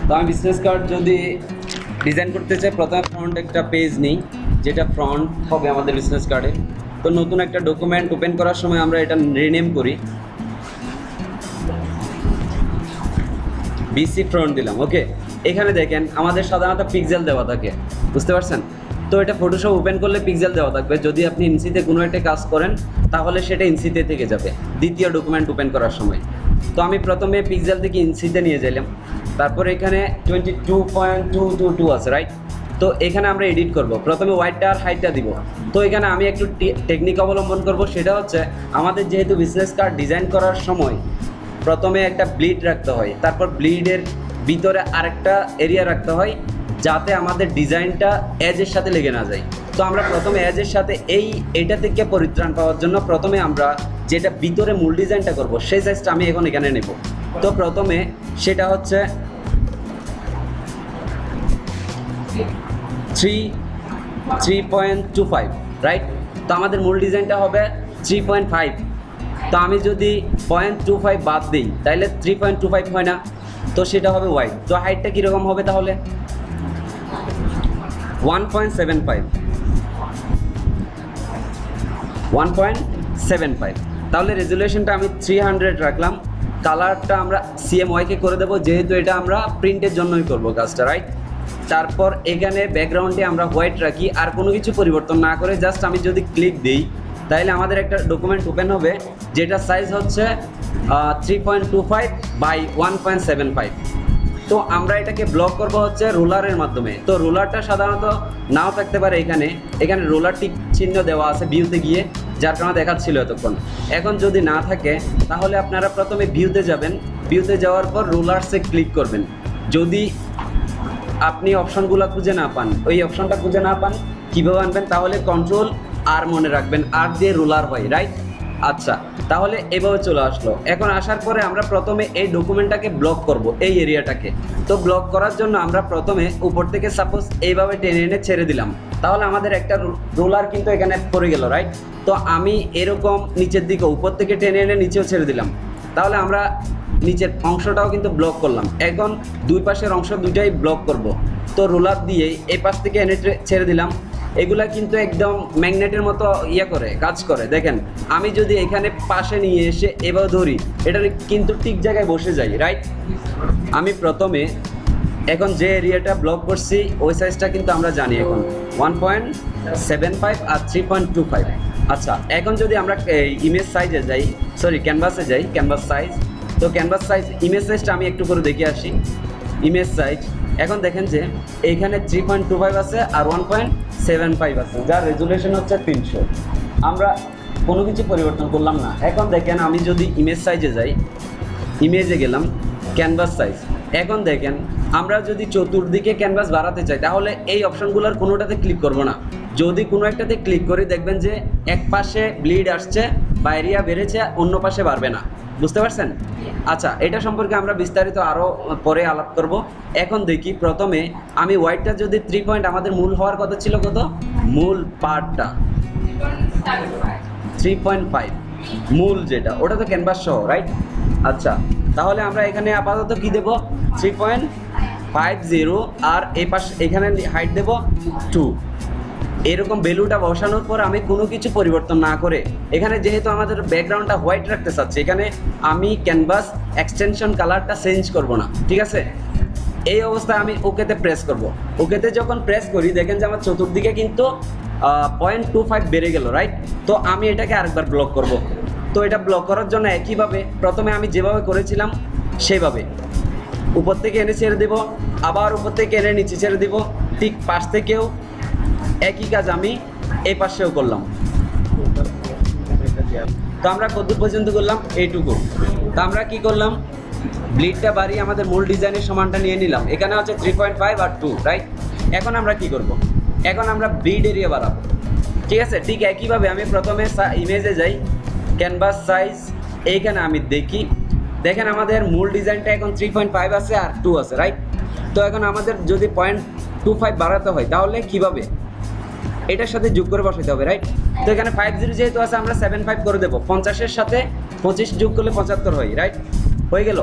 তো আমি business card যদি ডিজাইন করতে চাই, প্রথমে ফ্রন্ট একটা পেজ নিই, যেটা ফ্রন্ট হবে আমাদের বিজনেস কার্ডে। তো নতুন একটা ডকুমেন্ট ওপেন করার সময় আমরা এটা রিনেম করি, বিসি ফ্রন্ট দিলাম। ওকে, এখানে দেখেন আমাদের সাধারণত পিক্সেল দেওয়া থাকে, বুঝতে পারছেন? তো এটা ফটোশপ ওপেন করলে পিক্সেল দেওয়া থাকবে। যদি আপনি ইঞ্চিতে কোনো একটা কাজ করেন তাহলে সেটা ইঞ্চিতে থেকে যাবে দ্বিতীয় ডকুমেন্ট ওপেন করার সময়। তো আমি প্রথমে পিক্সেল থেকে ইঞ্চিতে নিয়ে যাইলাম, তারপর এখানে 22.222 আছে, রাইট? তো এখানে আমরা এডিট করব। প্রথমে ওয়াইডটা আর হাইটটা দিব। তো এখানে আমি একটু টেকনিক অবলম্বন করব, সেটা হচ্ছে আমাদের যেহেতু বিজনেস কার্ড ডিজাইন করার সময় প্রথমে একটা ব্লিড রাখতে হয়, তারপর ব্লিডের ভিতরে আরেকটা এরিয়া রাখতে হয় যাতে আমাদের ডিজাইনটা এজের সাথে লেগে না যায়। তো আমরা প্রথমে এজের সাথে এইটা থেকে পরিত্রাণ পাওয়ার জন্য প্রথমে আমরা যেটা ভিতরে মূল ডিজাইনটা করব সেই সাইজটা আমি এখন এখানে নেব। তো প্রথমে সেটা হচ্ছে 3.25, রাইট? তো আমাদের মূল ডিজাইনটা হবে 3.5। তো আমি যদি 0.25 বাদ দিই তাহলে 3.25 হয় না, তো সেটা হবে ওয়াইড। তো হাইটটা কীরকম হবে তাহলে? 1.75। তাহলে রেজুলেশনটা আমি 300 রাখলাম। কালারটা আমরা CMYK করে দেবো, যেহেতু এটা আমরা প্রিন্টের জন্যই করবো কাজটা, রাইট? তারপর এখানে ব্যাকগ্রাউন্ডে আমরা হোয়াইট রাখি, আর কোনো কিছু পরিবর্তন না করে জাস্ট আমি যদি ক্লিক দিই তাহলে আমাদের একটা ডকুমেন্ট ওপেন হবে যেটা সাইজ হচ্ছে 3.25 বাই 1.75। তো আমরা এটাকে ব্লক করব হচ্ছে রুলারের মাধ্যমে। তো রুলারটা সাধারণত নাও থাকতে পারে, এখানে রুলার টিক চিহ্ন দেওয়া আছে ভিউতে গিয়ে, যার কারণে দেখাচ্ছিল এতক্ষণ। এখন যদি না থাকে তাহলে আপনারা প্রথমে ভিউতে যাবেন, ভিউতে যাওয়ার পর রুলারসে ক্লিক করবেন। যদি আপনি অপশনগুলো খুঁজে না পান, ওই অপশনটা খুঁজে না পান, কীভাবে আনবেন? তাহলে কন্ট্রোল আর মনে রাখবেন, আর দিয়ে রুলার হয়, রাইট? আচ্ছা, তাহলে এভাবে চলে আসলো। এখন আসার পরে আমরা প্রথমে এই ডকুমেন্টটাকে ব্লক করব, এই এরিয়াটাকে। তো ব্লক করার জন্য আমরা প্রথমে উপর থেকে সাপোজ এইভাবে টেনে এনে ছেড়ে দিলাম, তাহলে আমাদের একটা রুলার কিন্তু এখানে পড়ে গেল, রাইট? তো আমি এরকম নিচের দিকে উপর থেকে টেনে এনে নিচেও ছেড়ে দিলাম, তাহলে আমরা নিচের অংশটাও কিন্তু ব্লক করলাম। এখন দুই পাশের অংশ দুইটাই ব্লক করব। তো রুলার দিয়ে এই পাশ থেকে এনে ছেড়ে দিলাম। এগুলা কিন্তু একদম ম্যাগনেটের মতো কাজ করে। দেখেন, আমি যদি এখানে পাশে নিয়ে এসে এভাবে ধরি, এটা কিন্তু ঠিক জায়গায় বসে যায়, রাইট? আমি প্রথমে এখন যে এরিয়াটা ব্লক করছি ওই সাইজটা কিন্তু আমরা জানি এখন 1.75 আর 3.25। আচ্ছা, এখন যদি আমরা ইমেজ সাইজে যাই, ক্যানভাসে যাই, ক্যানভাস সাইজ। তো ক্যানভাস সাইজ ইমেজ সাইজটা আমি একটু করে দেখে আসি। ইমেজ সাইজ এখন দেখেন যে এইখানে 3.25 আছে আর 1.75 আছে, যার রেজুলেশন হচ্ছে 300। আমরা কোনো কিছু পরিবর্তন করলাম না। এখন দেখেন আমি যদি ইমেজ সাইজে যাই, ইমেজে গেলাম, ক্যানভাস সাইজ। এখন দেখেন আমরা যদি চতুর্দিকে ক্যানভাস বাড়াতে চাই তাহলে এই অপশনগুলোর কোনোটাতে ক্লিক করব না। যদি কোনো একটাতে ক্লিক করি দেখবেন যে এক পাশে ব্লিড আসছে বা এরিয়া বেড়েছে, অন্য পাশে বাড়বে না। বুঝতে পারছেন? আচ্ছা, এটা সম্পর্কে আমরা বিস্তারিত আরও পরে আলাপ করব। এখন দেখি প্রথমে আমি ওয়াইডটা যদি 3 পয়েন্ট, আমাদের মূল হওয়ার কথা ছিল কত? মূল পার্টটা 3.5, মূল যেটা ওটা তো ক্যানভাস সহ, রাইট? আচ্ছা, তাহলে আমরা এখানে আপাতত কি দেব? 3.50 আর এই পাশে এখানে হাইট দেব 2। এরকম ভ্যালুটা বসানোর পর আমি কোনো কিছু পরিবর্তন না করে, এখানে যেহেতু আমাদের ব্যাকগ্রাউন্ডটা হোয়াইট রাখতে চাচ্ছি, এখানে আমি ক্যানভাস এক্সটেনশন কালারটা চেঞ্জ করব না, ঠিক আছে? এই অবস্থায় আমি ওকেতে প্রেস করব। ওকেতে যখন প্রেস করি দেখেন যে আমার চতুর্দিকে কিন্তু 0.25 বেড়ে গেল, রাইট? তো আমি এটাকে আরেকবার ব্লক করব। তো এটা ব্লক করার জন্য একইভাবে প্রথমে আমি যেভাবে করেছিলাম সেভাবে উপর থেকে এনে ছেড়ে দেব, আবার উপর থেকে এনে নিচে ছেড়ে দেব। ঠিক পাশ থেকেও একই কাজ আমি এই পাশেও করলাম। তো আমরা কত পর্যন্ত করলাম? এইটুকু। তো আমরা কি করলাম? ব্লিডটা বাড়িয়ে আমাদের মূল ডিজাইনের সমানটা নিয়ে নিলাম। এখানে হচ্ছে 3.5 আর 2, রাইট? এখন আমরা কি করব? এখন আমরা ব্লিড এরিয়া বাড়াবো, ঠিক আছে? ঠিক একইভাবে আমি প্রথমে ইমেজে যাই, ক্যানভাস সাইজ, এইখানে আমি দেখি, দেখেন আমাদের মূল ডিজাইনটা এখন 3.5 আছে আর 2 আছে, রাইট? তো এখন আমাদের যদি 0.25 বাড়াতে হয় তাহলে কীভাবে? এটার সাথে যোগ করে বসাতে হবে, রাইট? তো এখানে 50 যেহেতু আছে আমরা 75 করে দেবো। 50-এর সাথে 25 যোগ করলে 75 হয়, রাইট? হয়ে গেল।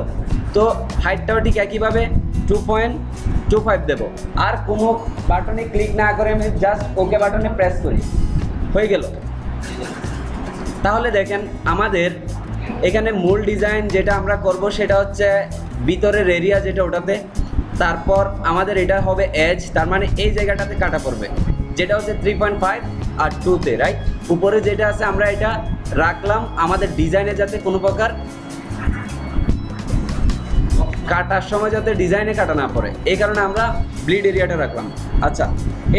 তো হাইটটাও ঠিক একইভাবে 2.25 দেব। আর কোনো বাটনে ক্লিক না করে আমি জাস্ট ওকে বাটনে প্রেস করি, হয়ে গেল। তাহলে দেখেন আমাদের এখানে মূল ডিজাইন যেটা আমরা করব সেটা হচ্ছে ভিতরের এরিয়া যেটা ওটাতে, তারপর আমাদের এটা হবে এজ, তার মানে এই জায়গাটাতে কাটা পড়বে, যেটা হচ্ছে 3.5 আর 2তে, রাইট। উপরে যেটা আছে আমরা এটা রাখলাম আমাদের ডিজাইনে যাতে কোনো প্রকার কাটার সময় যাতে ডিজাইনে কাটা না পড়ে, এই কারণে আমরা ব্লিড এরিয়াটা রাখলাম। আচ্ছা,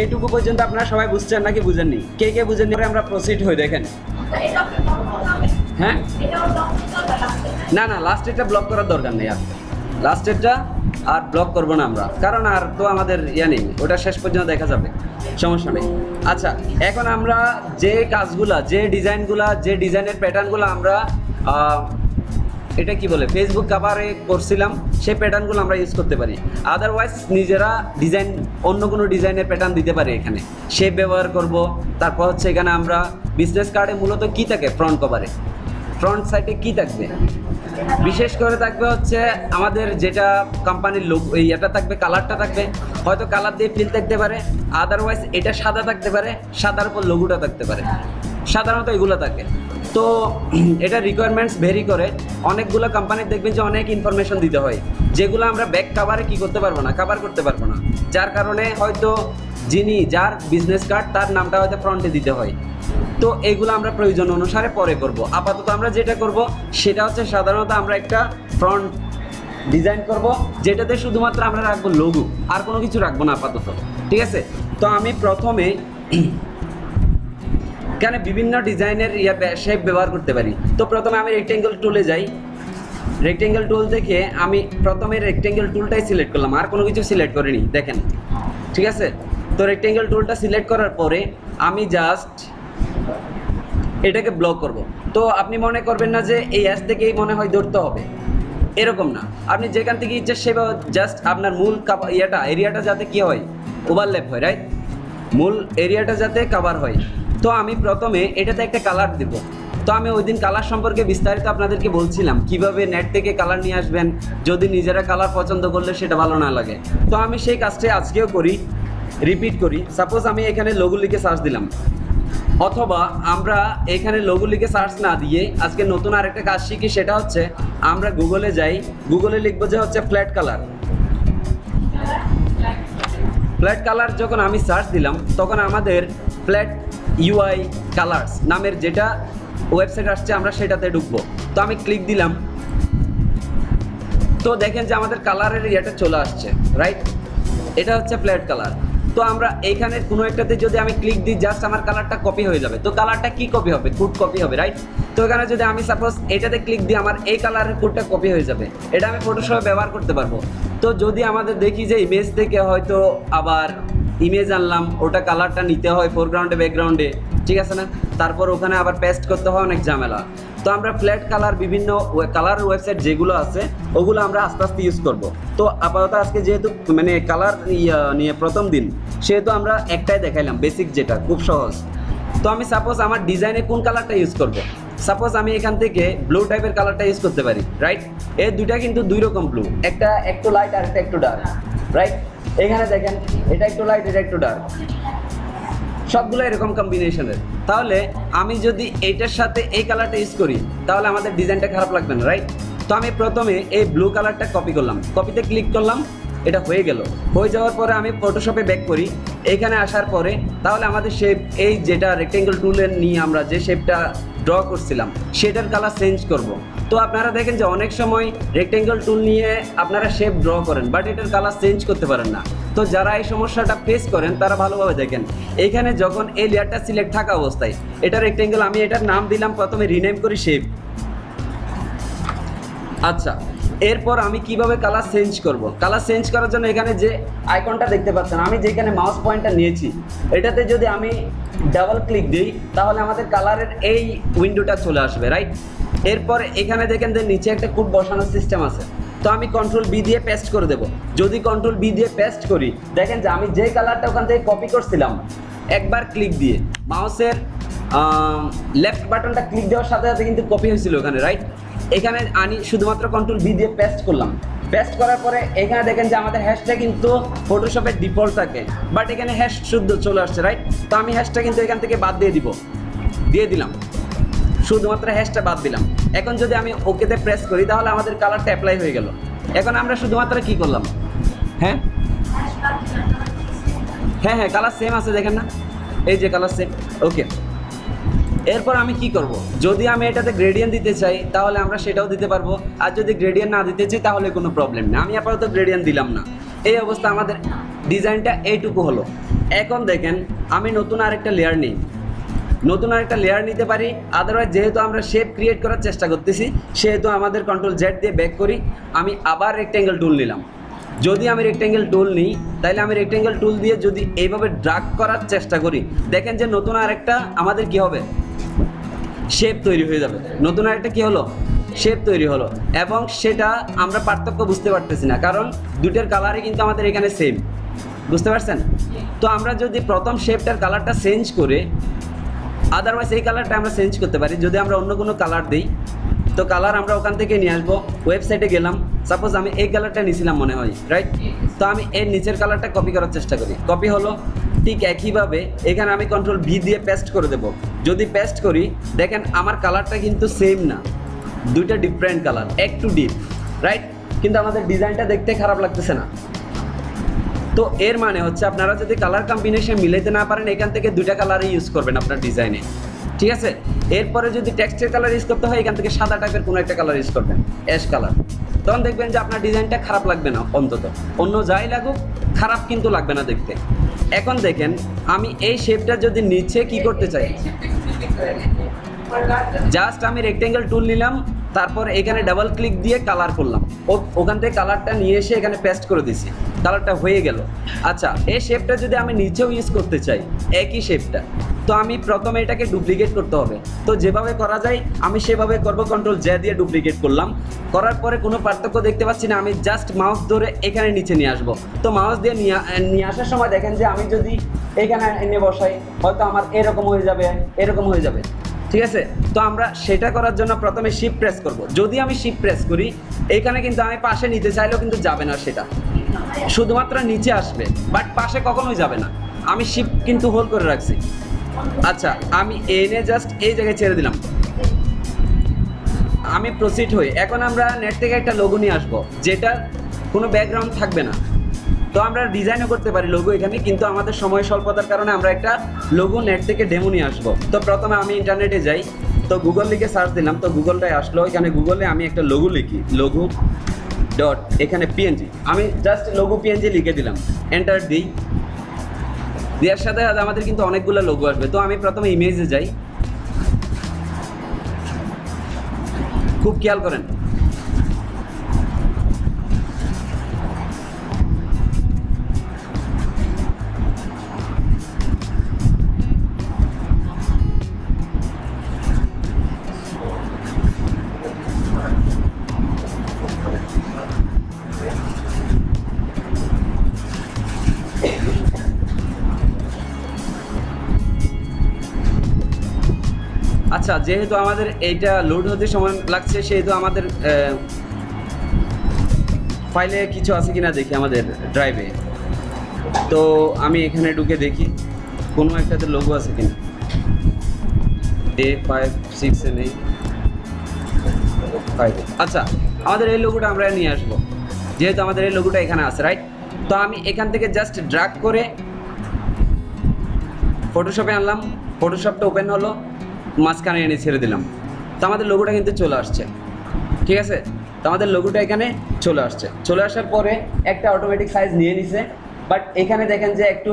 এইটুকু পর্যন্ত আপনারা সবাই বুঝছেন নাকি বুঝেননি? কে কে বুঝেননি আমরা প্রসিড হই দেখেন। হ্যাঁ, না না, লাস্টেরটা ব্লক করার দরকার নেই, আর লাস্টেরটা আর ব্লক করবো না আমরা, কারণ আর তো আমাদের ইয়ে নেই, ওটা শেষ পর্যন্ত দেখা যাবে, সমস্যা নেই। আচ্ছা, এখন আমরা যে কাজগুলা, যে ডিজাইনগুলা, যে ডিজাইনের প্যাটার্নগুলো আমরা এটা কি বলে ফেসবুক কভারে করছিলাম, সেই প্যাটার্নগুলো আমরা ইউজ করতে পারি। আদারওয়াইজ নিজেরা ডিজাইন অন্য কোনো ডিজাইনের প্যাটার্ন দিতে পারি, এখানে শেপ ব্যবহার করব। তারপর হচ্ছে এখানে আমরা বিজনেস কার্ডে মূলত কি থাকে, ফ্রন্ট কভারে ফ্রন্ট সাইডে কি থাকবে, বিশেষ করে থাকবে হচ্ছে আমাদের যেটা কোম্পানির লোক, এই এটা থাকবে, কালারটা থাকবে, হয়তো কালার দিয়ে ফিল থাকতে পারে, আদারওয়াইজ এটা সাদা থাকতে পারে, সাদার উপর লোগোটা থাকতে পারে, সাধারণত এগুলো থাকে। তো এটা রিকোয়ারমেন্টস ভেরি করে, অনেকগুলো কোম্পানির দেখবেন যে অনেক ইনফরমেশন দিতে হয়, যেগুলো আমরা ব্যাক কাভারে কি করতে পারবো না, কাভার করতে পারবো না, যার কারণে হয়তো যার বিজনেস কার্ড তার নামটা হয়তো ফ্রন্টে দিতে হয়। তো এইগুলো আমরা প্রয়োজন অনুসারে পরে করব। আপাতত আমরা যেটা করব সেটা হচ্ছে সাধারণত আমরা একটা ফ্রন্ট ডিজাইন করব, যেটাতে শুধুমাত্র আমরা রাখবো লোগো, আর কোনো কিছু রাখবো না আপাতত, ঠিক আছে। তো আমি প্রথমে এখানে বিভিন্ন ডিজাইনের শেপ ব্যবহার করতে পারি। তো প্রথমে আমি রেক্টেঙ্গেল টুলে যাই, রেক্টেঙ্গেল টুল থেকে আমি প্রথমে রেক্টেঙ্গেল টুলটাই সিলেক্ট করলাম, আর কোনো কিছু সিলেক্ট করিনি, দেখেন, ঠিক আছে। তো রেক্টেঙ্গেল টুলটা সিলেক্ট করার পরে আমি জাস্ট এটাকে ব্লক করব। তো আপনি মনে করবেন না যে এই অ্যাস থেকেই মনে হয় ধরতে হবে, এরকম না, আপনি যেখান থেকে ইচ্ছা সেভাবে জাস্ট আপনার মূল এরিয়াটা যাতে কি হয়, ওভারল্যাপ হয়, রাইট, মূল এরিয়াটা যাতে কভার হয়। তো আমি প্রথমে এটাতে একটা কালার দেব। তো আমি ওই দিন কালার সম্পর্কে বিস্তারিত আপনাদেরকে বলছিলাম, কিভাবে নেট থেকে কালার নিয়ে আসবেন যদি নিজেরা কালার পছন্দ করলে সেটা ভালো না লাগে। তো আমি সেই কাজটা আজকেও করি, রিপিট করি। সাপোজ আমি এখানে লোগো লিখে সার্চ দিলাম, অথবা আমরা এখানে লোগো লিখে সার্চ না দিয়ে আজকে নতুন আরেকটা কাজ শিখি, সেটা হচ্ছে আমরা গুগলে যাই, গুগলে লিখবো যে হচ্ছে ফ্ল্যাট কালার। ফ্ল্যাট কালার যখন আমি সার্চ দিলাম তখন আমাদের ফ্ল্যাট ইউআই কালার্স নামের যেটা ওয়েবসাইট আসছে, আমরা সেটাতে ঢুকবো। তো আমি ক্লিক দিলাম, তো দেখেন যে আমাদের কালারের ইয়েটা চলে আসছে, রাইট, এটা হচ্ছে ফ্ল্যাট কালার। তো আমরা এইখানে কোনো একটাতে যদি আমি ক্লিক দিই, জাস্ট আমার কালারটা কপি হয়ে যাবে। তো কালারটা কি কপি হবে, কোড কপি হবে, রাইট। তো এখানে যদি আমি সাপোজ এটাতে ক্লিক দিই, আমার এই কালারের কোডটা কপি হয়ে যাবে, এটা আমি ফটোশপে ব্যবহার করতে পারবো। তো যদি আমাদের দেখি যে ইমেজ থেকে হয়তো আবার ইমেজ আনলাম, ওটা কালারটা নিতে হয় ফোরগ্রাউন্ডে ব্যাকগ্রাউন্ডে, ঠিক আছে না, তারপর ওখানে আবার পেস্ট করতে হয়, অনেক ঝামেলা। তো আমরা ফ্ল্যাট কালার বিভিন্ন কালার ওয়েবসাইট যেগুলো আছে ওগুলো আমরা আস্তে আস্তে ইউজ করব। তো আপাতত আজকে যেহেতু মানে কালার নিয়ে প্রথম দিন, সেহেতু আমরা একটাই দেখাইলাম, বেসিক যেটা খুব সহজ। তো আমি সাপোজ আমার ডিজাইনে কোন কালারটা ইউজ করব, সাপোজ আমি এখান থেকে ব্লু টাইপের কালারটা ইউজ করতে পারি, রাইট। এই দুইটা কিন্তু দুই রকম ব্লু, একটা একটু লাইট আর একটা একটু ডার্ক, রাইট। এখানে দেখেন এটা একটু লাইট, এটা একটু ডার্ক, সবগুলো এরকম কম্বিনেশনের। তাহলে আমি যদি এইটার সাথে এই কালারটা ইউজ করি তাহলে আমাদের ডিজাইনটা খারাপ লাগবে না, রাইট। তো আমি প্রথমে এই ব্লু কালারটা কপি করলাম, কপিতে ক্লিক করলাম, এটা হয়ে গেল। হয়ে যাওয়ার পরে আমি ফটোশপে ব্যাক করি, এইখানে আসার পরে তাহলে আমাদের শেপ, এই যেটা রেক্টেঙ্গেল টুলের নিয়ে আমরা যে শেপটা ড্র করছিলাম সেটার কালার চেঞ্জ করব। তো আপনারা দেখেন যে অনেক সময় রেক্টেঙ্গেল টুল নিয়ে আপনারা শেপ ড্র করেন, বাট এটার কালার চেঞ্জ করতে পারেন না। তো যারা এই সমস্যাটা ফেস করেন তারা ভালোভাবে দেখেন, এইখানে যখন এই লেয়ারটা সিলেক্ট থাকা অবস্থায় এটা রেক্টেঙ্গেল, আমি এটার নাম দিলাম প্রথমে, রিনেম করি শেপ। আচ্ছা, এরপর আমি কিভাবে কালার চেঞ্জ করব, কালার চেঞ্জ করার জন্য এখানে যে আইকনটা দেখতে পাচ্ছেন, আমি যেখানে মাউস পয়েন্টটা নিয়েছি এটাতে যদি আমি ডাবল ক্লিক দিই তাহলে আমাদের কালারের এই উইন্ডোটা চলে আসবে, রাইট। এরপর এখানে দেখেন যে নিচে একটা কোড বসানোর সিস্টেম আছে। তো আমি কন্ট্রোল বি দিয়ে পেস্ট করে দেব। যদি কন্ট্রোল বি দিয়ে পেস্ট করি, দেখেন যে আমি যে কালারটা ওখান থেকে কপি করছিলাম, একবার ক্লিক দিয়ে মাউসের লেফট বাটনটা ক্লিক দেওয়ার সাথে সাথে কিন্তু কপি হয়েছিল ওখানে, রাইট। এখানে আনি শুধুমাত্র কন্ট্রোল বি দিয়ে পেস্ট করলাম, পেস্ট করার পরে এখানে দেখেন যে আমাদের হ্যাশটা কিন্তু ফটোশপের ডিফল্ট থাকে, বাট এখানে হ্যাশ শুদ্ধ চলে আসছে, রাইট? তো আমি হ্যাশটা কিন্তু এখান থেকে বাদ দিয়ে দিলাম, শুধুমাত্র হ্যাশটা বাদ দিলাম। এখন যদি আমি ওকেতে প্রেস করি তাহলে আমাদের কালারটা অ্যাপ্লাই হয়ে গেল। এখন আমরা শুধুমাত্র কি করলাম, হ্যাঁ হ্যাঁ হ্যাঁ কালার সেম আছে, দেখেন না, এই যে কালার সেম। ওকে, এরপর আমি কি করব, যদি আমি এটাতে গ্রেডিয়েন্ট দিতে চাই তাহলে আমরা সেটাও দিতে পারবো, আর যদি গ্রেডিয়েন্ট না দিতে চাই তাহলে কোনো প্রবলেম নেই। আমি আপাতত গ্রেডিয়েন্ট দিলাম না। এই অবস্থা আমাদের ডিজাইনটা এইটুকু হলো। এখন দেখেন আমি নতুন আরেকটা লেয়ার নিই, নতুন আরেকটা লেয়ার নিতে পারি। আদারওয়াইজ যেহেতু আমরা শেপ ক্রিয়েট করার চেষ্টা করতেছি সেহেতু আমাদের কন্ট্রোল জেড দিয়ে ব্যাক করি, আমি আবার রেক্ট্যাঙ্গেল টুল নিলাম। যদি আমি রেক্ট্যাঙ্গেল টুল নিই তাহলে আমি রেক্ট্যাঙ্গেল টুল দিয়ে যদি এইভাবে ড্রাগ করার চেষ্টা করি, দেখেন যে নতুন আরেকটা আমাদের কি হবে, শেপ তৈরি হয়ে যাবে। নতুন আরেকটা কি হলো, শেপ তৈরি হলো। এবং সেটা আমরা পার্থক্য বুঝতে পারতেছি না, কারণ দুটোর কালারই কিন্তু আমাদের এখানে সেম, বুঝতে পারছেন? তো আমরা যদি প্রথম শেপটার কালারটা চেঞ্জ করে, আদারওয়াইজ এই কালারটা আমরা চেঞ্জ করতে পারি। যদি আমরা অন্য কোনো কালার দিই তো কালার আমরা ওখান থেকে নিয়ে আসবো, ওয়েবসাইটে গেলাম, সাপোজ আমি এই কালারটা নিয়েছিলাম মনে হয়, রাইট? তো আমি এর নিচের কালারটা কপি করার চেষ্টা করি, কপি হলো। ঠিক একইভাবে এখানে আমি কন্ট্রোল ভি দিয়ে পেস্ট করে দেবো। যদি পেস্ট করি দেখেন আমার কালারটা কিন্তু সেম না, দুইটা ডিফারেন্ট কালার, একটু ডিপ, রাইট? কিন্তু আমাদের ডিজাইনটা দেখতে খারাপ লাগতেছে না। তো এর মানে হচ্ছে আপনারা যদি কালার কম্বিনেশন মিলাইতে না পারেন এখান থেকে দুইটা কালারই ইউজ করবেন আপনার ডিজাইনে, ঠিক আছে? এরপরে যদি টেক্সটের কালার ইউজ করতে হয় এখান থেকে সাদা টাইপের কোনো একটা কালার ইউজ করবেন, অ্যাশ কালার। তখন দেখবেন যে আপনার ডিজাইনটা খারাপ লাগবে না, অন্তত অন্য যাই লাগুক খারাপ কিন্তু লাগবে না দেখতে। এখন দেখেন আমি এই শেপটা যদি নিচে কি করতে চাই, জাস্ট আমি রেক্ট্যাঙ্গেল টুল নিলাম, তারপর এখানে ডাবল ক্লিক দিয়ে কালার করলাম, ওখান থেকে কালারটা নিয়ে এসে এখানে পেস্ট করে দিছি, কালারটা হয়ে গেল। আচ্ছা, এই শেপটা যদি আমি নিচেও ইউজ করতে চাই একই শেপটা, তো আমি প্রথমে এটাকে ডুপ্লিকেট করতে হবে। তো যেভাবে করা যায় আমি সেভাবে করব, কন্ট্রোল জে দিয়ে ডুপ্লিকেট করলাম। করার পরে কোনো পার্থক্য দেখতে পাচ্ছি না, আমি জাস্ট মাউস ধরে এখানে নিচে নিয়ে আসবো। তো মাউস দিয়ে নিয়ে আসার সময় দেখেন যে আমি যদি এখানে এনে বসাই হয়তো আমার এরকম হয়ে যাবে, এরকম হয়ে যাবে, ঠিক আছে? তো আমরা সেটা করার জন্য প্রথমে শিফট প্রেস করব। যদি আমি শিফট প্রেস করি এখানে কিন্তু আমি পাশে নিতে চাইলেও কিন্তু যাবে না, সেটা শুধুমাত্র নিচে আসবে, বাট পাশে কখনোই যাবে না। আমি শিফট কিন্তু হোল্ড করে রাখছি। আচ্ছা, আমি এনে জাস্ট এই জায়গায় ছেড়ে দিলাম, আমি প্রসিড হই। এখন আমরা নেট থেকে একটা লোগো নিয়ে আসবো যেটার কোনো ব্যাকগ্রাউন্ড থাকবে না। তো আমরা ডিজাইনও করতে পারি লোগো এখানে, কিন্তু আমাদের সময় স্বল্পতার কারণে আমরা একটা লোগো নেট থেকে ডেমো নিয়ে আসবো। তো প্রথমে আমি ইন্টারনেটে যাই, তো গুগল লিখে সার্চ দিলাম, তো গুগলটাই আসলো। এখানে গুগলে আমি একটা লোগো লিখি, লোগো ডট এখানে পিএনজি, আমি জাস্ট লোগো পিএনজি লিখে দিলাম, এন্টার দিই। দেওয়ার সাথে সাথে আমাদের কিন্তু অনেকগুলো লোগো আসবে। তো আমি প্রথমে ইমেজে যাই, খুব খেয়াল করেন। আচ্ছা, যেহেতু আমাদের এইটা লোড হতে সময় লাগছে সেহেতু আমাদের ফাইলে কিছু আছে কিনা দেখি আমাদের ড্রাইভে। তো আমি এখানে ঢুকে দেখি কোনো একটাতে লোগো আছে কিনা, A56785। আচ্ছা, আমাদের এই লোগোটা আমরা নিয়ে আসবো, যেহেতু আমাদের এই লোগোটা এখানে আছে, রাইট? তো আমি এখান থেকে জাস্ট ড্র্যাগ করে ফটোশপে আনলাম, ফটোশপটা ওপেন হলো, মাঝখানে এনে ছেড়ে দিলাম। তো আমাদের লোগোটা কিন্তু চলে আসছে, ঠিক আছে? তো আমাদের লোগোটা এখানে চলে আসছে। চলে আসার পরে একটা অটোমেটিক সাইজ নিয়ে নিছে, বাট এখানে দেখেন যে একটু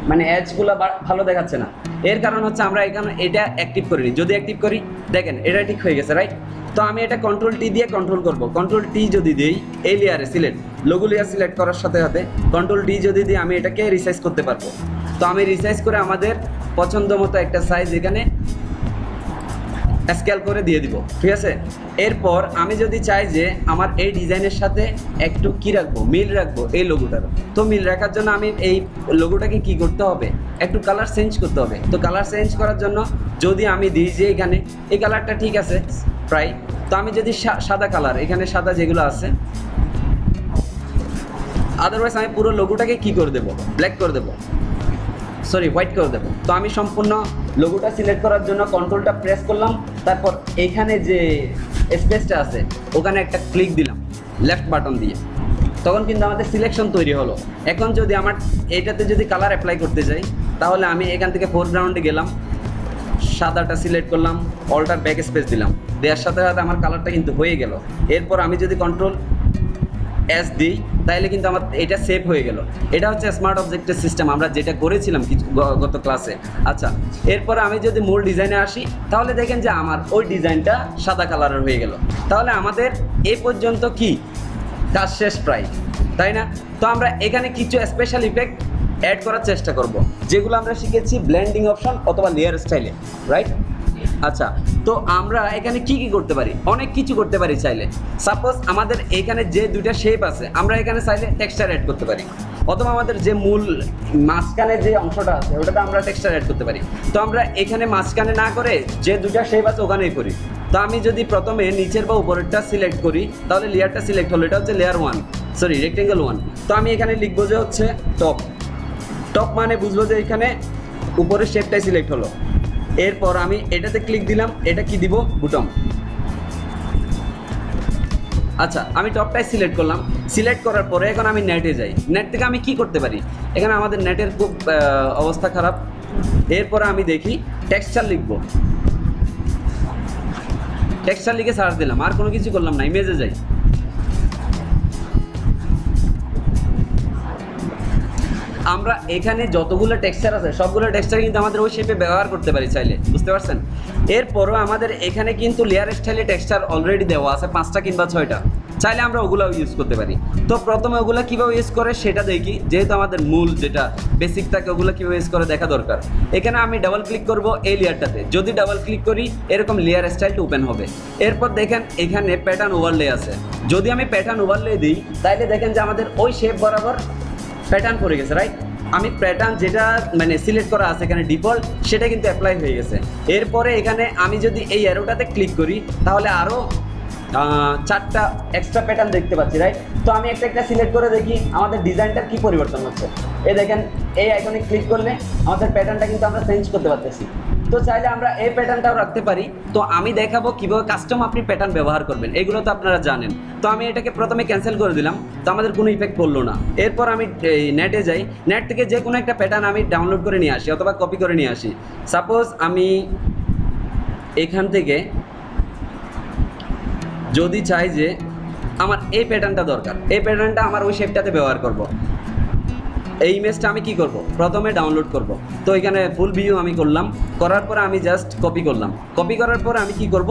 মানে এজগুলো ভালো দেখাচ্ছে না। এর কারণ হচ্ছে আমরা এখানে এটা অ্যাক্টিভ করিনি। যদি অ্যাক্টিভ করি দেখেন এটা ঠিক হয়ে গেছে, রাইট? তো আমি এটা কন্ট্রোল টি দিয়ে কন্ট্রোল করব। কন্ট্রোল টি যদি দিই এই লেয়ারে সিলেক্ট, লোগো লেয়ার সিলেক্ট করার সাথে সাথে কন্ট্রোল টি যদি দিই আমি এটাকে রিসাইজ করতে পারবো। তো আমি রিসাইজ করে আমাদের পছন্দ মতো একটা সাইজ এখানে স্কেল করে দিয়ে দিব, ঠিক আছে? এরপর আমি যদি চাই যে আমার এই ডিজাইনের সাথে একটু কি রাখবো, মিল রাখবো এই লোগোটার, তো মিল রাখার জন্য আমি এই লোগোটাকে কি করতে হবে, একটু কালার চেঞ্জ করতে হবে। তো কালার চেঞ্জ করার জন্য যদি আমি দিই যে এখানে এই কালারটা ঠিক আছে প্রায়, তো আমি যদি সাদা কালার, এখানে সাদা যেগুলো আছে আদারওয়াইজ আমি পুরো লোগোটাকে কি করে দেবো, ব্ল্যাক করে দেবো, সরি হোয়াইট করে দেবো। তো আমি সম্পূর্ণ লোগোটা সিলেক্ট করার জন্য কন্ট্রোলটা প্রেস করলাম, তারপর এইখানে যে স্পেসটা আছে ওখানে একটা ক্লিক দিলাম লেফট বাটন দিয়ে, তখন কিন্তু আমাদের সিলেকশন তৈরি হলো। এখন যদি আমার এইটাতে যদি কালার অ্যাপ্লাই করতে যাই, তাহলে আমি এখান থেকে ফোরগ্রাউন্ডে গেলাম, সাদাটা সিলেক্ট করলাম, অল্টার ব্যাক স্পেস দিলাম, দেওয়ার সাথে সাথে আমার কালারটা কিন্তু হয়ে গেল। এরপর আমি যদি কন্ট্রোল এস দিই তাহলে কিন্তু আমার এটা সেভ হয়ে গেল। এটা হচ্ছে স্মার্ট অবজেক্টের সিস্টেম, আমরা যেটা করেছিলাম গত ক্লাসে। আচ্ছা, এরপর আমি যদি মূল ডিজাইনে আসি, তাহলে দেখেন যে আমার ওই ডিজাইনটা সাদা কালারের হয়ে গেল। তাহলে আমাদের এই পর্যন্ত কি কাজ শেষ প্রায়, তাই না? তো আমরা এখানে কিছু স্পেশাল ইফেক্ট অ্যাড করার চেষ্টা করব, যেগুলো আমরা শিখেছি ব্লেন্ডিং অপশন অথবা লেয়ার স্টাইলে, রাইট? আচ্ছা, তো আমরা এখানে কি করতে পারি? অনেক কিছু করতে পারি চাইলে। সাপোজ আমাদের এখানে যে দুইটা শেপ আছে, আমরা এখানে চাইলে টেক্সচার অ্যাড করতে পারি, অথবা আমাদের যে মূল মাঝখানে যে অংশটা আছে ওটাতে আমরা টেক্সচার অ্যাড করতে পারি। তো আমরা এখানে মাঝখানে না করে যে দুইটা শেপ আছে ওখানেই করি। তো আমি যদি প্রথমে নিচের বা উপরেরটা সিলেক্ট করি, তাহলে লেয়ারটা সিলেক্ট হলো, এটা হচ্ছে লেয়ার 1, সরি রেক্টেঙ্গেল 1। তো আমি এখানে লিখবো যে হচ্ছে টপ। টপ মানে বুঝবো যে এখানে উপরের শেপটাই সিলেক্ট হলো। এরপর আমি এটাতে ক্লিক দিলাম, এটা কি দিব? বুটম। আচ্ছা, আমি টপটাই সিলেক্ট করলাম। সিলেক্ট করার পরে এখন আমি নেটে যাই। নেট থেকে আমি কি করতে পারি? এখানে আমাদের নেটের খুব অবস্থা খারাপ। এরপর আমি দেখি টেক্সচার লিখবো, টেক্সচার লিখে সার্চ দিলাম, আর কোনো কিছু করলাম না, ইমেজে যাই। আমরা এখানে যতগুলো টেক্সচার আছে সবগুলো টেক্সচার কিন্তু আমাদের ওই শেপে ব্যবহার করতে পারি চাইলে, বুঝতে পারছেন? এরপরও আমাদের এখানে কিন্তু লেয়ার স্টাইলে টেক্সচার অলরেডি দেওয়া আছে 5টা কিংবা 6টা, চাইলে আমরা ওগুলোও ইউজ করতে পারি। তো প্রথমে ওগুলো কীভাবে ইউজ করে সেটা দেখি, যেহেতু আমাদের মূল যেটা বেসিক থাকে ওগুলো কীভাবে ইউজ করে দেখা দরকার। এখানে আমি ডাবল ক্লিক করব এই লেয়ারটাতে, যদি ডাবল ক্লিক করি এরকম লেয়ার স্টাইলটা ওপেন হবে। এরপর দেখেন এখানে প্যাটার্ন ওভারলে আছে, যদি আমি প্যাটার্ন ওভারলে দিই তাহলে দেখেন যে আমাদের ওই শেপ বরাবর প্যাটার্ন পড়ে গেছে, রাইট? আমি প্যাটার্ন যেটা মানে সিলেক্ট করা আছে এখানে ডিফল্ট, সেটা কিন্তু অ্যাপ্লাই হয়ে গেছে। এরপরে এখানে আমি যদি এই অ্যারোটাতে ক্লিক করি তাহলে আরও 4টা এক্সট্রা প্যাটার্ন দেখতে পাচ্ছি, রাইট? তো আমি একটা সিলেক্ট করে দেখি আমাদের ডিজাইনটার কি পরিবর্তন হচ্ছে। এই দেখেন এই আইকনে ক্লিক করলে আমাদের প্যাটার্নটা কিন্তু আমরা চেঞ্জ করতে পারতেছি। তো চাইলে আমরা এই প্যাটার্নটাও রাখতে পারি। তো আমি দেখাবো কীভাবে কাস্টম আপনি প্যাটার্ন ব্যবহার করবেন, এগুলো তো আপনারা জানেন। তো আমি এটাকে প্রথমে ক্যান্সেল করে দিলাম, তো আমাদের কোনো ইফেক্ট পড়লো না। এরপর আমি নেটে যাই, নেট থেকে যে কোনো একটা প্যাটার্ন আমি ডাউনলোড করে নিয়ে আসি অথবা কপি করে নিয়ে আসি। সাপোজ আমি এখান থেকে যদি চাই যে আমার এই প্যাটার্নটা দরকার, এই প্যাটার্নটা আমার ওই শেপটাতে ব্যবহার করব, এই ইমেজটা আমি কি করব? প্রথমে ডাউনলোড করব। তো এখানে ফুল ভিউ আমি করলাম, করার পরে আমি জাস্ট কপি করলাম। কপি করার পরে আমি কি করব?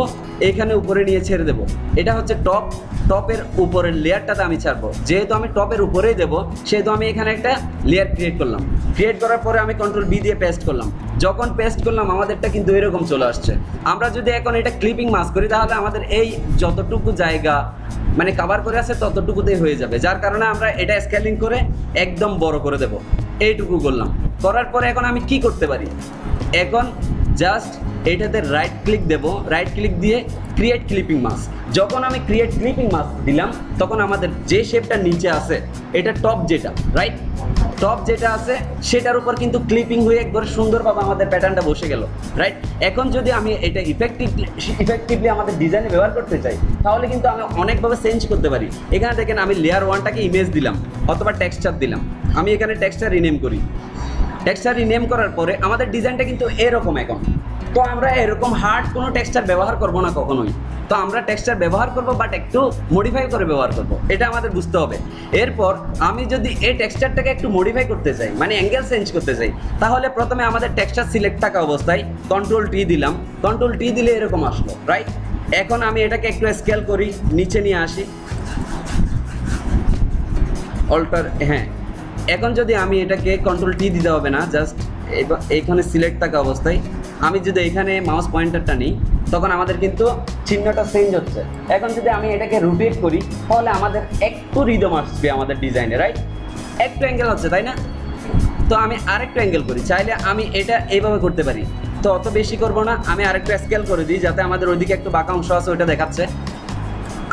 এখানে উপরে নিয়ে ছেড়ে দেব। এটা হচ্ছে টপ, টপের উপরের লেয়ারটাতে আমি ছাড়বো। যেহেতু আমি টপের উপরেই দেবো, সেহেতু আমি এখানে একটা লেয়ার ক্রিয়েট করলাম। ক্রিয়েট করার পরে আমি কন্ট্রোল বি দিয়ে পেস্ট করলাম। যখন পেস্ট করলাম আমাদেরটা কিন্তু এরকম চলে আসছে। আমরা যদি এখন এটা ক্লিপিং মাস্ক করি তাহলে আমাদের এই যতটুকু জায়গা মানে কভার করে আছে ততটুকুতেই হয়ে যাবে, যার কারণে আমরা এটা স্কেলিং করে একদম বড় করে দেব। এইটুকু করলাম, করার পরে এখন আমি কি করতে পারি? এখন জাস্ট এটাতে রাইট ক্লিক দেব, রাইট ক্লিক দিয়ে ক্রিয়েট ক্লিপিং মাস্ক। যখন আমি ক্রিয়েট ক্লিপিং মাস্ক দিলাম তখন আমাদের যে শেপটা নিচে আছে এটা টপ যেটা, রাইট? টপ যেটা আছে সেটার উপর কিন্তু ক্লিপিং হয়ে একবার সুন্দরভাবে আমাদের প্যাটার্নটা বসে গেল, রাইট? এখন যদি আমি এটা ইফেক্টিভলি আমাদের ডিজাইনে ব্যবহার করতে চাই তাহলে কিন্তু আমি অনেকভাবে চেঞ্জ করতে পারি। এখানে দেখেন আমি লেয়ার 1টাকে ইমেজ দিলাম অথবা টেক্সচার দিলাম। আমি এখানে টেক্সচার রিনেম করি। টেক্সচার রিনেম করার পরে আমাদের ডিজাইনটা কিন্তু এরকম এখন। তো আমরা এরকম হার্ড কোনো টেক্সচার ব্যবহার করব না কখনোই। তো আমরা টেক্সচার ব্যবহার করব বাট একটু মডিফাই করে ব্যবহার করব, এটা আমাদের বুঝতে হবে। এরপর আমি যদি এই টেক্সচারটাকে একটু মডিফাই করতে চাই, মানে অ্যাঙ্গেল চেঞ্জ করতে চাই, তাহলে প্রথমে আমাদের টেক্সচার সিলেক্ট থাকা অবস্থায় কন্ট্রোল টি দিলাম। কন্ট্রোল টি দিলে এরকম আসলো, রাইট? এখন আমি এটাকে একটু স্কেল করি, নিচে নিয়ে আসি, অল্টার, হ্যাঁ। এখন যদি আমি এটাকে কন্ট্রোল টি দিতে হবে না, জাস্ট এইখানে সিলেক্ট থাকা অবস্থায় আমি যদি এখানে মাউস পয়েন্টারটা নিই তখন আমাদের কিন্তু চিহ্নটা চেঞ্জ হচ্ছে। এখন যদি আমি এটাকে রোটেট করি তাহলে আমাদের একটু রিদম আসবে আমাদের ডিজাইনে, রাইট? একটু অ্যাঙ্গেল হচ্ছে, তাই না? তো আমি আরেকটু অ্যাঙ্গেল করি, চাইলে আমি এটা এইভাবে করতে পারি। তো অত বেশি করব না, আমি আরেকটু স্কেল করে দিই যাতে আমাদের ওইদিকে একটু বাঁকা অংশ আছে ওইটা দেখাচ্ছে।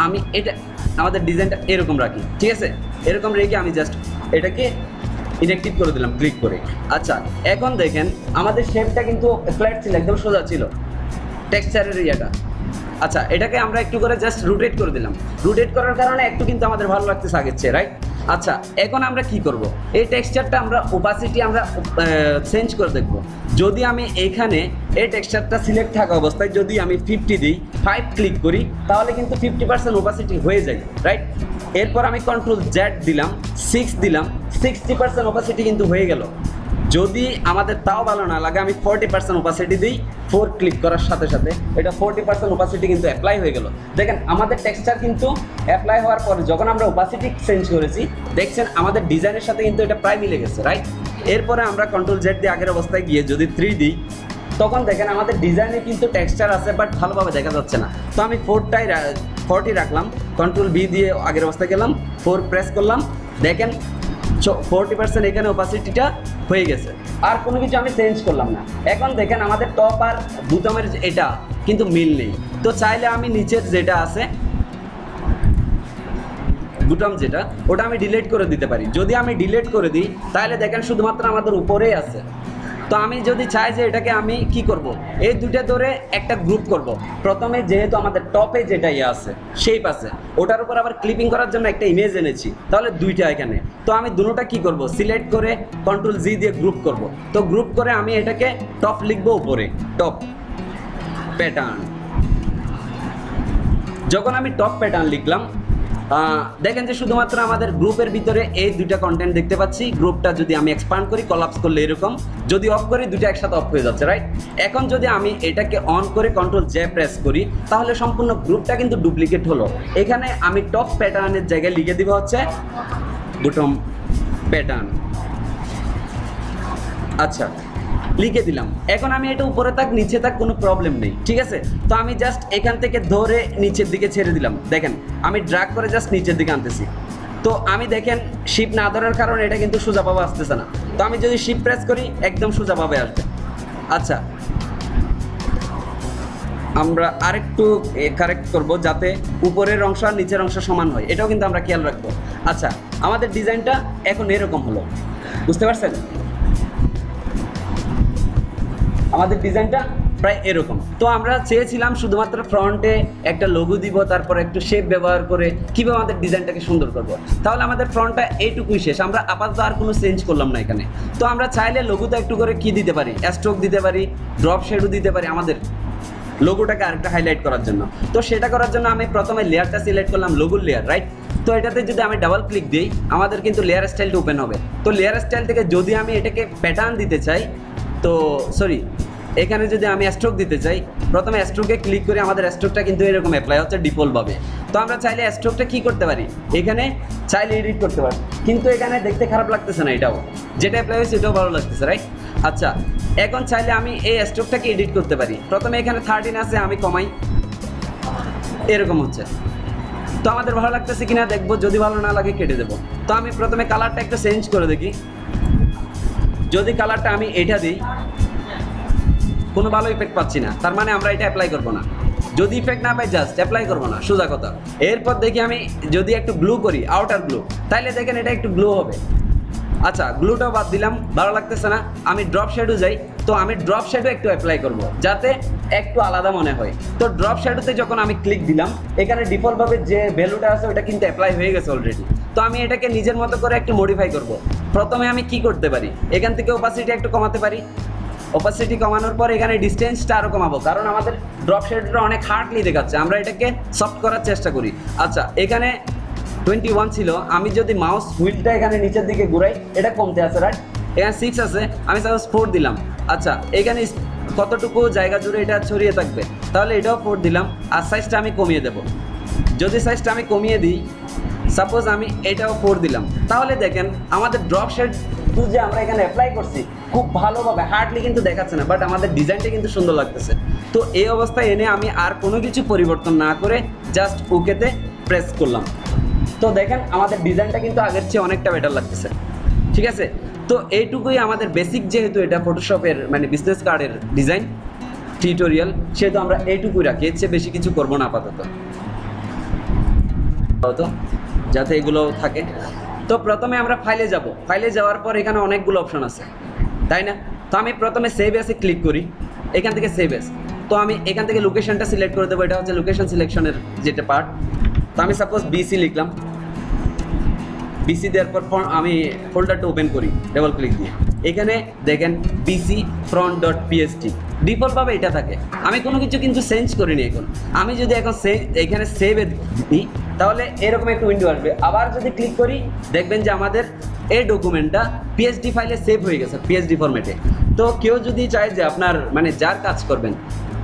আমি এটা আমাদের ডিজাইনটা এরকম রাখি, ঠিক আছে? এরকম রেখে আমি জাস্ট এটাকে ইনঅ্যাক্টিভ করে দিলাম ক্লিক করে। আচ্ছা এখন দেখেন আমাদের শেপটা কিন্তু ফ্ল্যাট ছিল, একদম সোজা ছিল টেক্সচারের ইয়েটা। আচ্ছা এটাকে আমরা একটু করে জাস্ট রোটেট করে দিলাম, রোটেট করার কারণে একটু কিন্তু আমাদের ভালো লাগতেছে আগের চেয়ে, রাইট? আচ্ছা এখন আমরা কি করব, এই টেক্সচারটা আমরা ওপাসিটি আমরা চেঞ্জ করে দেখব। যদি আমি এখানে এই টেক্সচারটা সিলেক্ট থাকা অবস্থায় যদি আমি 50 দিই, 5 ক্লিক করি, তাহলে কিন্তু 50% ওপাসিটি হয়ে যায়, রাইট? এরপর আমি কন্ট্রোল জেড দিলাম, 6 দিলাম, 60% ওপাসিটি কিন্তু হয়ে গেল। যদি আমাদের তাও ভালো না লাগে, আমি 40% ওপাসিটি দিই, 4 ক্লিক করার সাথে সাথে এটা 40% ওপাসিটি কিন্তু অ্যাপ্লাই হয়ে গেল। দেখেন আমাদের টেক্সচার কিন্তু অ্যাপ্লাই হওয়ার পরে যখন আমরা ওপাসিটি চেঞ্জ করেছি, দেখছেন আমাদের ডিজাইনের সাথে কিন্তু এটা প্রায় মিলে গেছে, রাইট? এরপরে আমরা কন্ট্রোল জেড দিয়ে আগের অবস্থায় গিয়ে যদি 3 দিই, তখন দেখেন আমাদের ডিজাইনে কিন্তু টেক্সচার আছে বাট ভালোভাবে দেখা যাচ্ছে না। তো আমি 40 রাখলাম, কন্ট্রোল বি দিয়ে আগের অবস্থায় গেলাম, 4 প্রেস করলাম, দেখেন 40% এখানে ওপাসিটিটা হয়ে গেছে। আর কোনো কিছু আমি চেঞ্জ করলাম না। এখন দেখেন আমাদের টপ আর বুতামের এটা কিন্তু মিল নেই। তো চাইলে আমি নিচের যেটা আছে বুতাম যেটা, ওটা আমি ডিলিট করে দিতে পারি। যদি আমি ডিলিট করে দিই তাহলে দেখেন শুধুমাত্র আমাদের উপরেই আছে। তো আমি যদি চাই যে এটাকে আমি কি করব, এই দুইটা ধরে একটা গ্রুপ করব। প্রথমে যেহেতু আমাদের টপে যেটা ইয়ে আছে শেপ আছে, ওটার উপর আবার ক্লিপিং করার জন্য একটা ইমেজ এনেছি, তাহলে দুইটা এখানে। তো আমি দুটোটা কি করব, সিলেক্ট করে কন্ট্রোল জি দিয়ে গ্রুপ করব। তো গ্রুপ করে আমি এটাকে টপ লিখবো উপরে, টপ প্যাটার্ন। যখন আমি টপ প্যাটার্ন লিখলাম, দেখেন যে শুধুমাত্র আমাদের গ্রুপের ভিতরে এই দুইটা কন্টেন্ট দেখতে পাচ্ছি। গ্রুপটা যদি আমি এক্সপান্ড করি, কলাপস করলে এরকম, যদি অফ করি দুইটা একসাথে অফ হয়ে যাচ্ছে, রাইট? এখন যদি আমি এটাকে অন করে কন্ট্রোল জে প্রেস করি, তাহলে সম্পূর্ণ গ্রুপটা কিন্তু ডুপ্লিকেট হলো। এখানে আমি টপ প্যাটার্নের জায়গায় লিখে দিব হচ্ছে বটম প্যাটার্ন। আচ্ছা লিখে দিলাম। এখন আমি এটা উপরে থাক নিচে থাক কোনো প্রবলেম নেই, ঠিক আছে? তো আমি জাস্ট এখান থেকে ধরে নিচের দিকে ছেড়ে দিলাম। দেখেন আমি ড্র্যাগ করে জাস্ট নিচের দিকে আনতেছি। তো আমি দেখেন শিপ না ধরার কারণে এটা কিন্তু সোজাভাবে আসতেছে না। তো আমি যদি শিপ প্রেস করি একদম সোজাভাবে আসবে। আচ্ছা আমরা আরেকটু কারেক্ট করব যাতে উপরের অংশ আর নিচের অংশ সমান হয়, এটাও কিন্তু আমরা খেয়াল রাখবো। আচ্ছা আমাদের ডিজাইনটা এখন এরকম হলো, বুঝতে পারছেন? আমাদের ডিজাইনটা প্রায় এরকম। তো আমরা চেয়েছিলাম শুধুমাত্র ফ্রন্টে একটা লোগো দিব, তারপর একটু শেপ ব্যবহার করে কীভাবে আমাদের ডিজাইনটাকে সুন্দর করব। তাহলে আমাদের ফ্রন্টটা এইটুকুই শেষ, আমরা আপাতত আর কোনো চেঞ্জ করলাম না এখানে। তো আমরা চাইলে লোগোতে একটু করে কি দিতে পারি, স্ট্রোক দিতে পারি, ড্রপ শেডও দিতে পারি আমাদের লোগোটাকে আরেকটা হাইলাইট করার জন্য। তো সেটা করার জন্য আমি প্রথমে লেয়ারটা সিলেক্ট করলাম, লোগোর লেয়ার, রাইট? তো এটাতে যদি আমি ডাবল ক্লিক দিই আমাদের কিন্তু লেয়ার স্টাইলটা ওপেন হবে। তো লেয়ার স্টাইল থেকে যদি আমি এটাকে প্যাটার্ন দিতে চাই, তো সরি এখানে যদি আমি স্ট্রোক দিতে চাই, প্রথমে স্ট্রোকে ক্লিক করে আমাদের স্ট্রোকটা কিন্তু এরকম অ্যাপ্লাই হচ্ছে ডিফল্টভাবে। তো আমরা চাইলে স্ট্রোকটা কি করতে পারি, এখানে চাইলে এডিট করতে পারি, কিন্তু এখানে দেখতে খারাপ লাগতেছে না, এটাও যেটা অ্যাপ্লাই হয়েছে এটাও ভালো লাগতেছে, রাইট? আচ্ছা এখন চাইলে আমি এই স্ট্রোকটাকে এডিট করতে পারি। প্রথমে এখানে 13 আছে, আমি কমাই, এরকম হচ্ছে। তো আমাদের ভালো লাগতেছে কিনা দেখবো, যদি ভালো না লাগে কেটে দেবো। তো আমি প্রথমে কালারটা একটু চেঞ্জ করে দেখি। যদি কালারটা আমি এটা দিই, কোনো ভালো ইফেক্ট পাচ্ছি না, তার মানে আমরা এটা অ্যাপ্লাই করবো না। যদি ইফেক্ট না পাই জাস্ট অ্যাপ্লাই করবো না, সোজা কথা। এরপর দেখি আমি যদি একটু গ্লু করি, আউটার গ্লু, তাইলে দেখেন এটা একটু গ্লু হবে। আচ্ছা গ্লুটাও বাদ দিলাম, ভালো লাগতেছে না। আমি ড্রপ শেডো যাই, তো আমি ড্রপ শেডো একটু অ্যাপ্লাই করব যাতে একটু আলাদা মনে হয়। তো ড্রপ শেডোতে যখন আমি ক্লিক দিলাম, এখানে ডিফল্টভাবে যে ভ্যালুটা আছে ওটা কিন্তু অ্যাপ্লাই হয়ে গেছে অলরেডি। তো আমি এটাকে নিজের মতো করে একটু মডিফাই করব। প্রথমে আমি কি করতে পারি, এখান থেকে ওপাসিটি একটু কমাতে পারি। ওপাসিটি কমানোর পর এখানে ডিস্টেন্সটা আরও কমাবো, কারণ আমাদের ড্রপ শেডটা অনেক হার্ডলি দেখাচ্ছে, আমরা এটাকে সফট করার চেষ্টা করি। আচ্ছা এখানে 21 ছিল, আমি যদি মাউস হুইলটা এখানে নিচের দিকে ঘুরাই এটা কমতে আছে, রাইট? এখানে 6 আছে, আমি সাপোজ 4 দিলাম। আচ্ছা এখানে কতটুকু জায়গা জুড়ে এটা ছড়িয়ে থাকবে, তাহলে এটাও 4 দিলাম। আর সাইজটা আমি কমিয়ে দেব। যদি সাইজটা আমি কমিয়ে দিই, সাপোজ আমি এটাও 4 দিলাম, তাহলে দেখেন আমাদের ড্রপ শেড যে আমরা এখানে অ্যাপ্লাই করছি খুব ভালোভাবে হার্ডলি কিন্তু দেখাচ্ছে না, বাট আমাদের ডিজাইনটা কিন্তু সুন্দর লাগতেছে। তো এই অবস্থায় এনে আমি আর কোনো কিছু পরিবর্তন না করে জাস্ট ওকেতে প্রেস করলাম। তো দেখেন আমাদের ডিজাইনটা কিন্তু আগের চেয়ে অনেকটা বেটার লাগতেছে, ঠিক আছে? তো এইটুকুই আমাদের বেসিক, যেহেতু এটা ফটোশপের মানে বিজনেস কার্ডের ডিজাইন টিউটোরিয়াল, সেহেতু আমরা এইটুকুই রাখি, এর চেয়ে বেশি কিছু করবো না আপাতত, যাতে এগুলো থাকে। তো প্রথমে আমরা ফাইলে যাব, ফাইলে যাওয়ার পর এখানে অনেকগুলো অপশন আছে, তাই না? তো আমি প্রথমে সেভ এসে ক্লিক করি, এখান থেকে সেভ এস। তো আমি এখান থেকে লোকেশনটা সিলেক্ট করে দেবো, এটা হচ্ছে লোকেশন সিলেকশনের যেটা পার্ট। তো আমি সাপোজ বিসি লিখলাম, বিসি দেওয়ার পর আমি ফোল্ডারটা ওপেন করি ডাবল ক্লিক দিয়ে। এখানে দেখেন বিসি ফ্রন্ট ডট পিএসটি ডিফল্টভাবে এটা থাকে, আমি কোনো কিছু কিন্তু চেঞ্জ করিনি এখন। আমি যদি এখন এখানে সেভ দিই তাহলে এরকম একটা উইন্ডো আসবে। আবার যদি ক্লিক করি দেখবেন যে আমাদের এই ডকুমেন্টটা পিএসডি ফাইলে সেভ হয়ে গেছে, পিএসডি ফরম্যাটে। তো কেউ যদি চায় যে আপনার মানে যার কাজ করবেন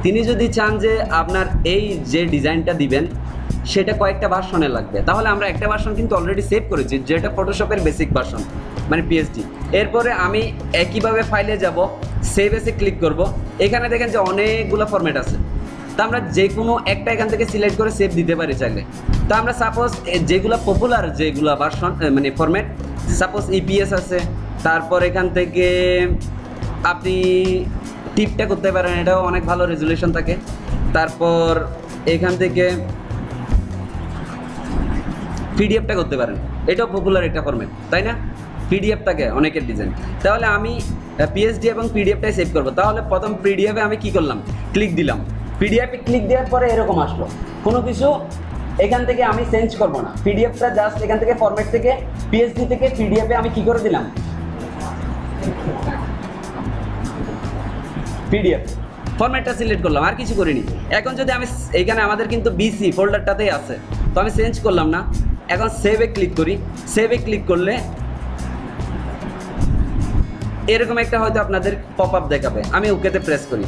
তিনি যদি চান যে আপনার এই যে ডিজাইনটা দিবেন সেটা কয়েকটা ভার্সনে লাগবে, তাহলে আমরা একটা ভার্সন কিন্তু অলরেডি সেভ করেছি, যেটা ফটোশপের বেসিক ভার্সন মানে পিএসডি। এরপরে আমি একইভাবে ফাইলে যাব, সেভ এসে ক্লিক করব। এখানে দেখেন যে অনেকগুলো ফরম্যাট আছে, তো আমরা যে কোনো একটা এখান থেকে সিলেক্ট করে সেভ দিতে পারি চাইলে। তো আমরা সাপোজ যেগুলো পপুলার যেগুলো ভার্সন মানে ফরম্যাট, সাপোজ ইপিএস আছে, তারপর এখান থেকে আপনি টিপটা করতে পারেন, এটাও অনেক ভালো রেজুলেশন থাকে। তারপর এখান থেকে পিডিএফটা করতে পারেন, এটাও পপুলার একটা ফরম্যাট, তাই না? পিডিএফ থাকে অনেকের ডিজাইন। তাহলে আমি পিএসডি এবং পিডিএফটাই সেভ করবো। তাহলে প্রথম পিডিএফে আমি কি করলাম, ক্লিক দিলাম। পিডিএফে ক্লিক দেওয়ার পরে এরকম আসলো, কোনো কিছু এখান থেকে আমি চেঞ্জ করবো না। পিডিএফটা জাস্ট এখান থেকে ফরম্যাট থেকে পিএসডি থেকে পিডিএফে আমি কি করে দিলাম, পিডিএফ ফরম্যাটটা সিলেক্ট করলাম, আর কিছু করিনি। এখন যদি আমি এখানে আমাদের কিন্তু বিসি ফোল্ডারটাতেই আছে, তো আমি চেঞ্জ করলাম না। এখন সেভে ক্লিক করি, সেভে ক্লিক করলে এরকম একটা হয়তো আপনাদের পপ আপ দেখাবে। আমি ওকেতে প্রেস করি,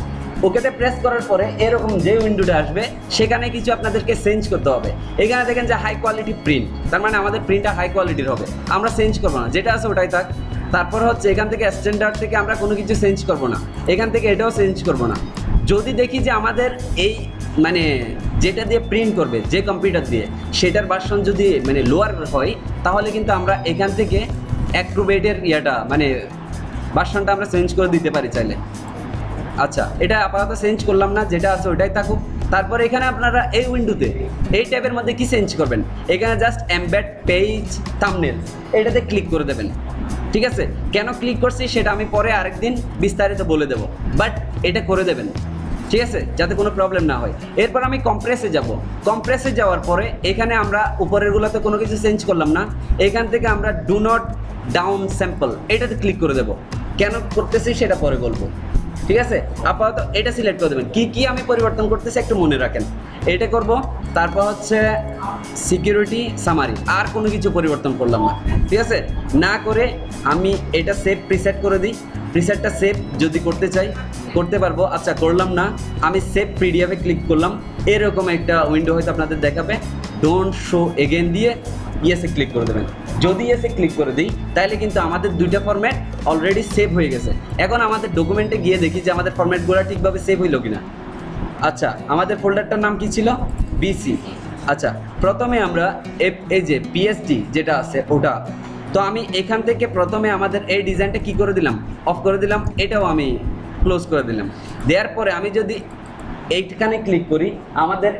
ওকেতে প্রেস করার পরে এরকম যে উইন্ডোটা আসবে সেখানে কিছু আপনাদেরকে চেঞ্জ করতে হবে। এখানে দেখেন যে হাই কোয়ালিটি প্রিন্ট, তার মানে আমাদের প্রিন্টটা হাই কোয়ালিটির হবে, আমরা চেঞ্জ করবো না, যেটা আছে ওটাই থাক। তারপর হচ্ছে এখান থেকে স্ট্যান্ডার্ড থেকে আমরা কোনো কিছু চেঞ্জ করবো না, এখান থেকে এটাও চেঞ্জ করবো না। যদি দেখি যে আমাদের এই মানে যেটা দিয়ে প্রিন্ট করবে যে কম্পিউটার দিয়ে সেটার ভার্সন যদি মানে লোয়ার হয় তাহলে কিন্তু আমরা এখান থেকে অ্যাক্রোবেটের ইয়াটা মানে ভার্সনটা আমরা চেঞ্জ করে দিতে পারি চাইলে। আচ্ছা, এটা আপাতত চেঞ্জ করলাম না, যেটা আছে ওইটাই থাকুক। তারপর এখানে আপনারা এই উইন্ডোতে এই ট্যাবের মধ্যে কি চেঞ্জ করবেন, এখানে জাস্ট এমবেড পেজ থাম্বনেল এটাতে ক্লিক করে দেবেন। ঠিক আছে, কেন ক্লিক করছি সেটা আমি পরে আরেকদিন বিস্তারিত বলে দেবো, বাট এটা করে দেবেন, ঠিক আছে, যাতে কোনো প্রবলেম না হয়। এরপর আমি কম্প্রেসে যাব, কম্প্রেসে যাওয়ার পরে এখানে আমরা উপরেরগুলোতে কোনো কিছু চেঞ্জ করলাম না, এখান থেকে আমরা ডু নট ডাউন স্যাম্পল এটাতে ক্লিক করে দেবো। কেন করতেছি সেটা পরে বলবো, ঠিক আছে? আপাতত এটা সিলেক্ট করে দেবেন। কি আমি পরিবর্তন করতেছি একটু মনে রাখেন, এটা করব। তারপর হচ্ছে সিকিউরিটি সামারি, আর কোনো কিছু পরিবর্তন করলাম না, ঠিক আছে? না করে আমি এটা সেভ প্রিসেট করে দিই। প্রিসেটটা সেভ যদি করতে চাই করতে পারবো। আচ্ছা, করলাম না, আমি সেভ পিডিএফে ক্লিক করলাম, এরকম একটা উইন্ডো হয়তো আপনাদের দেখাবে। ডোন্ট শো এগেন দিয়ে ইয়েসে ক্লিক করে দেবেন। যদি ইয়েসে ক্লিক করে দিই তাহলে কিন্তু আমাদের দুইটা ফরম্যাট অলরেডি সেভ হয়ে গেছে। এখন আমাদের ডকুমেন্টে গিয়ে দেখি যে আমাদের ফরম্যাটগুলো ঠিকভাবে সেভ হইল কিনা। আচ্ছা, আমাদের ফোল্ডারটার নাম কি ছিল, বিসি। আচ্ছা, প্রথমে আমরা এই যে পিএসডি যেটা আছে ওটা, তো আমি এখান থেকে প্রথমে আমাদের এই ডিজাইনটা কি করে দিলাম, অফ করে দিলাম, এটাও আমি ক্লোজ করে দিলাম। দেওয়ার পরে আমি যদি এইখানে ক্লিক করি আমাদের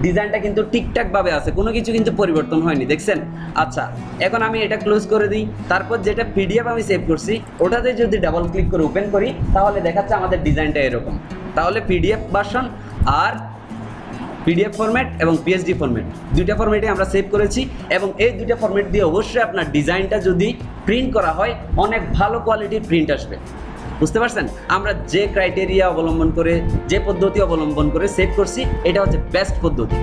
ডিজাইনটা কিন্তু ঠিকঠাকভাবে আছে, কোনো কিছু কিন্তু পরিবর্তন হয়নি, দেখছেন? আচ্ছা, এখন আমি এটা ক্লোজ করে দিই। তারপর যেটা পিডিএফ আমি সেভ করছি ওটাতে যদি ডাবল ক্লিক করে ওপেন করি তাহলে দেখাচ্ছে আমাদের ডিজাইনটা এরকম। তাহলে পিডিএফ ভার্সন আর পিডিএফ ফরম্যাট এবং পিএসডি ফরম্যাট দুইটা ফরম্যাটে আমরা সেভ করেছি, এবং এই দুইটা ফরম্যাট দিয়ে অবশ্যই আপনার ডিজাইনটা যদি প্রিন্ট করা হয় অনেক ভালো কোয়ালিটির প্রিন্ট আসবে। বুঝতে পারছেন? আমরা যে ক্রাইটেরিয়া অবলম্বন করে যে পদ্ধতি অবলম্বন করে সেভ করছি এটা হচ্ছে বেস্ট পদ্ধতি।